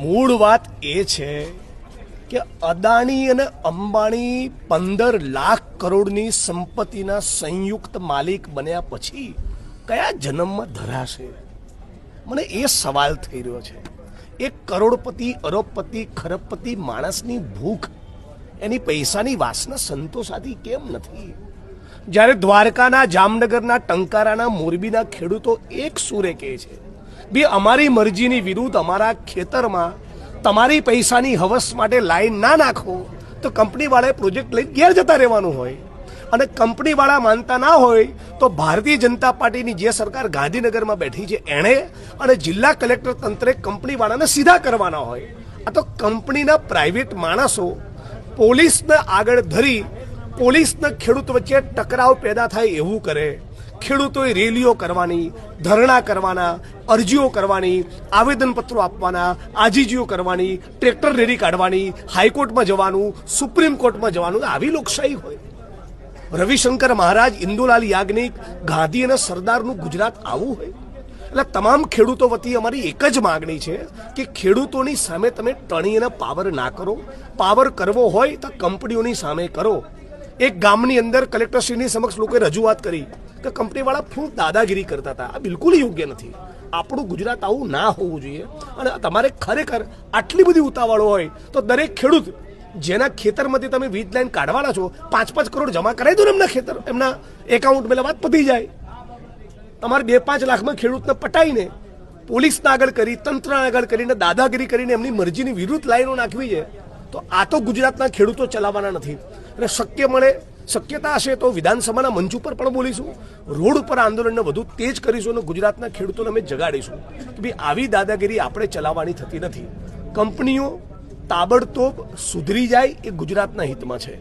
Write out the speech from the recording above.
મૂળ વાત એ છે કે અદાણી અને અંબાણી 15 લાખ કરોડની સંપત્તિના સંયુક્ત માલિક બન્યા પછી કયા જન્મમાં ધરાશે? મને એ સવાલ થઈ રહ્યો છે. એક કરોડપતિ, અરબપતિ, ખરબપતિ માણસની ભૂખ, એની પૈસાની વાસના સંતોષાતી કેમ નથી? જ્યારે દ્વારકાના, જામનગરના, ટંકારાના, મોરબીના ખેડૂતો એક સુરે કહે છે, બી અમારી મરજીની વિરુદ્ધ અમારા ખેતરમાં તમારી પૈસાની હવસ માટે લાઈન ના નાખો તો કંપનીવાળાએ પ્રોજેક્ટ લઈને ઘેર જતા રહેવાનું હોય. અને કંપનીવાળા માનતા ના હોય તો ભારતીય જનતા પાર્ટીની જે સરકાર ગાંધીનગરમાં બેઠી છે એણે અને જિલ્લા કલેક્ટર તંત્રે કંપનીવાળાને સીધા કરવાના હોય. આ તો કંપનીના પ્રાઇવેટ માણસો પોલીસને આગળ ધરી પોલીસને ખેડૂત વચ્ચે ટકરાવ પેદા થાય એવું કરે. ખેડૂતોએ રેલીઓ કરવાની, ધરણા કરવાના, અરજીઓ કરવાની, આવેદનપત્રો આપવાના, આજીજીઓ કરવાની, ટ્રેક્ટર રેલી કાઢવાની, હાઈકોર્ટમાં જવાનું, સુપ્રીમ કોર્ટમાં જવાનું. આવી લોકશાહી હોય? રવિશંકર મહારાજ, ઇન્દુલાલ યાજ્ઞિક, ગાંધી અને સરદારનું ગુજરાત આવું હોય? એટલે તમામ ખેડૂતો વતી અમારી એક જ માગણી છે કે ખેડૂતોની સામે તમે ટણીને પાવર ના કરો. પાવર કરવો હોય તો કંપનીઓની સામે કરો. એક ગામની અંદર કલેક્ટરશ્રીની સમક્ષ લોકોએ રજૂઆત કરી કે કંપનીવાળા ફૂલ દાદાગીરી કરતા હતા. આ બિલકુલ યોગ્ય નથી. આપણું ગુજરાત આવું ના હોવું જોઈએ. અને તમારે ખરેખર આટલી બધી ઉતાવળો હોય તો દરેક ખેડૂત જેના ખેતરમાંથી તમે વીજ લાઈન કાઢવાના છો 5-5 કરોડ જમા કરાવી દો ને એમના ખેતર, એમના એકાઉન્ટ પેલા વાત પતી જાય. તમારે 2-5 લાખમાં ખેડૂતને પટાઈને પોલીસને આગળ કરી, તંત્રને આગળ કરીને, દાદાગીરી કરીને એમની મરજીની વિરુદ્ધ લાઈનો નાખવી છે તો આ તો ગુજરાતના ખેડૂતો ચલાવવાના નથી. અને શક્ય મળે, શક્યતા હશે તો વિધાનસભાના મંચ ઉપર પણ બોલીશું, રોડ ઉપર આંદોલનને વધુ તેજ કરીશું અને ગુજરાતના ખેડૂતોને અમે જગાડીશું કે ભાઈ આવી દાદાગીરી આપણે ચલાવવાની થતી નથી. કંપનીઓ તાબડતોબ સુધરી જાય એ ગુજરાતના હિતમાં છે.